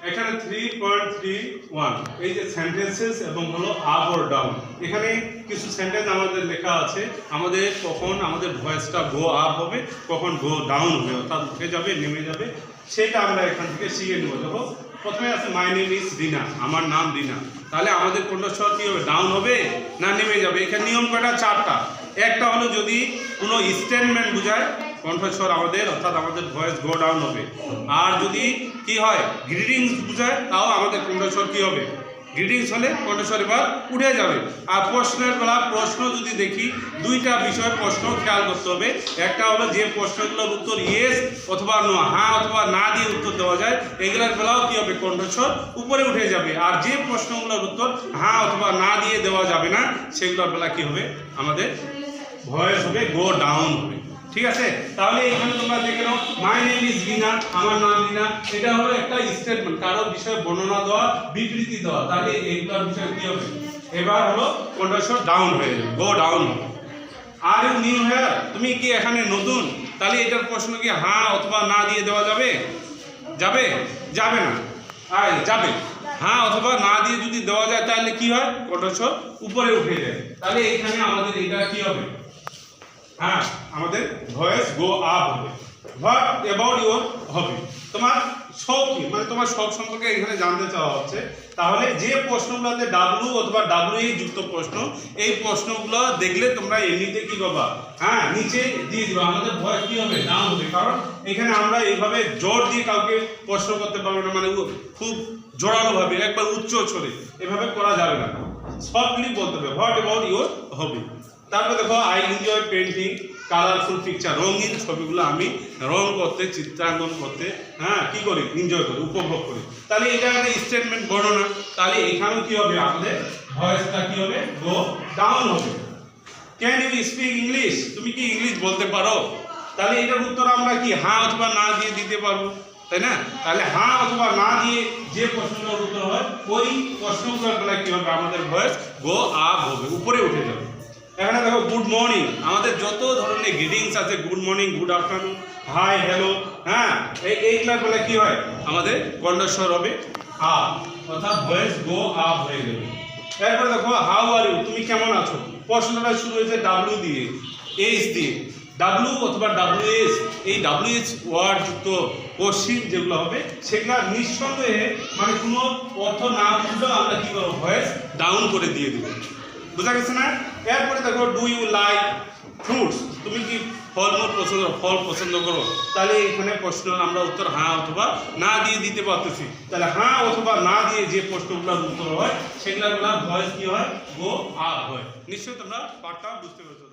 এখানে 3.31 এই যে সেন্টেন্সেস এবং হলো আপ অর ডাউন, এখানে কিছু সেন্টেন্স আমাদের লেখা আছে, আমাদের কখন আমাদের ভয়েসটা গো আপ হবে, কখন গো ডাউন হবে, অর্থাৎ উঠে যাবে নেমে যাবে, সেটা আমরা এখান থেকে শিখে নেব। দেখো প্রথমে আছে মাই নেম ইজ রিনা, আমার নাম রিনা, তাহলে আমাদের কণ্ঠস্বর কী হবে, ডাউন হবে না নেমে যাবে? এখানে নিয়ম কয়টা? 4টা। একটা হলো যদি কোনো স্টেটমেন্ট বোঝায় কণ্ঠস্বর আমাদের, অর্থাৎ আমাদের ভয়েস গো ডাউন হবে। আর যদি কি হয় গ্রিটিংস বোঝায়, তাও আমাদের কণ্ঠস্বর কী হবে, গ্রিটিংস হলে কণ্ঠস্বর এবার উঠে যাবে। আর প্রশ্নের বেলা প্রশ্ন যদি দেখি, দুইটা বিষয় প্রশ্ন খেয়াল করতে হবে। একটা হলো যে প্রশ্নগুলোর উত্তর ইয়েস অথবা নো, হ্যাঁ অথবা না দিয়ে উত্তর দেওয়া যায়, এগুলোর বেলাও কী হবে, কণ্ঠস্বর উপরে উঠে যাবে। আর যে প্রশ্নগুলোর উত্তর হ্যাঁ অথবা না দিয়ে দেওয়া যাবে না, সেগুলোর বেলা কী হবে, আমাদের ভয়েস হবে গো ডাউন হবে। ঠিক আছে, তাহলে এখানে তোমরা দেখে নাও মাই নেম ইজ রিনা, আমার নাম রিনা, এটা হলো একটা স্টেটমেন্ট, কারো বিষয়ে বর্ণনা দেওয়া, বিবৃতি দেওয়া, তাহলে এইগুলোর বিষয়ে কি হবে, এবার হলো কণ্ঠস্বর ডাউন হয়ে যাবে, গো ডাউন হবে। আর ইউ নিউ হেয়ার, তুমি কি এখানে নতুন, তাহলে এটার প্রশ্ন কি হ্যাঁ অথবা না দিয়ে দেওয়া যাবে? যাবে? যাবে না, যাবে। হ্যাঁ অথবা না দিয়ে যদি দেওয়া যায় তাহলে কি হয়, কণ্ঠস্বর উপরে উঠে যায়। তাহলে এখানে আমাদের এটা কি হবে, হ্যাঁ আমাদের ভয়েস গো আপ হবে। হোয়াট অ্যাবাউট ইউর হবি, তোমার শখ কি, মানে তোমার শখ সম্পর্কে এখানে জানতে চাওয়া হচ্ছে। তাহলে যে প্রশ্নগুলোতে ডাব্লিউ অথবা ডাব্লিউ যুক্ত প্রশ্ন, এই প্রশ্নগুলো দেখলে তোমরা এমনিতে কি করবা, হ্যাঁ নিচে দিয়ে দিবা, আমাদের ভয়েস কি হবে, ডাউন হবে। কারণ এখানে আমরা এইভাবে জোর দিয়ে কাউকে প্রশ্ন করতে পারবো না, মানে খুব জোরালো ভাবে একবার উচ্চ ছড়ে এভাবে করা যাবে না, সফটলি বলতে হবে হোয়াট অ্যাবাউট ইউর হবি। তারপরে দেখো I enjoy painting colourful picture, রঙিন ছবিগুলো আমি রং করতে, চিত্রাঙ্কন করতে, হ্যাঁ কি করি, এনজয় করি, উপভোগ করি। তাহলে এটা একটা স্টেটমেন্ট বর্ণনা, তাহলে এখানেও কি হবে, আমাদের ভয়েসটা কি হবে, গো ডাউন হবে। ক্যান ইউ স্পিক ইংলিশ, তুমি কি ইংলিশ বলতে পারো? তাহলে এটার উত্তর আমরা কি হ্যাঁ অথবা না দিয়ে দিতে পারবো, তাই না? তাহলে হ্যাঁ অথবা না দিয়ে যে প্রশ্নগুলোর উত্তর হয়, ওই প্রশ্নগুলোর বেলায় কি হবে, আমাদের ভয়েস গো আপ হবে, উপরে উঠে যাবে। এখানে দেখো গুড মর্নিং, আমাদের যত ধরনের গ্রিটিংস আছে, good morning, good afternoon, hi, hello, হ্যাঁ এইগুলার বলে কি হয়, আমাদের কণ্ঠস্বর হবে আপ, অর্থাৎ ভয়েস গো আপ হয়ে যাবে। এরপরে দেখো হাউ আর ইউ, তুমি কেমন আছো, প্রশ্নটা শুরু হয়েছে ডাব্লিউ দিয়ে, এইচ দিয়ে। ডাব্লিউ অথবা ডাব্লিউএস, এই ডাব্লিউএস ওয়ার্ড যুক্ত কোশ্চিন যেগুলো হবে, সেগুলো নিঃসন্দেহে মানে কোনো অর্থ না বুঝলেও আমরা কী করবো, ভয়েস ডাউন করে দিয়ে দেবো। বুঝা গেছে না? এরপরে দেখো ডু ইউ লাইক ফ্রুটস, তুমি কি ফল পছন্দ করো? তাহলে এখানে প্রশ্ন আমরা উত্তর হ্যাঁ অথবা না দিয়ে দিতে পারতেছি। তাহলে হ্যাঁ অথবা না দিয়ে যে প্রশ্নগুলোর উত্তর হয়, সেগুলোর ভয়েস কি হয়, গো আপ হয়। নিশ্চয়ই তোমরা পাঠটা বুঝতে পেরেছো।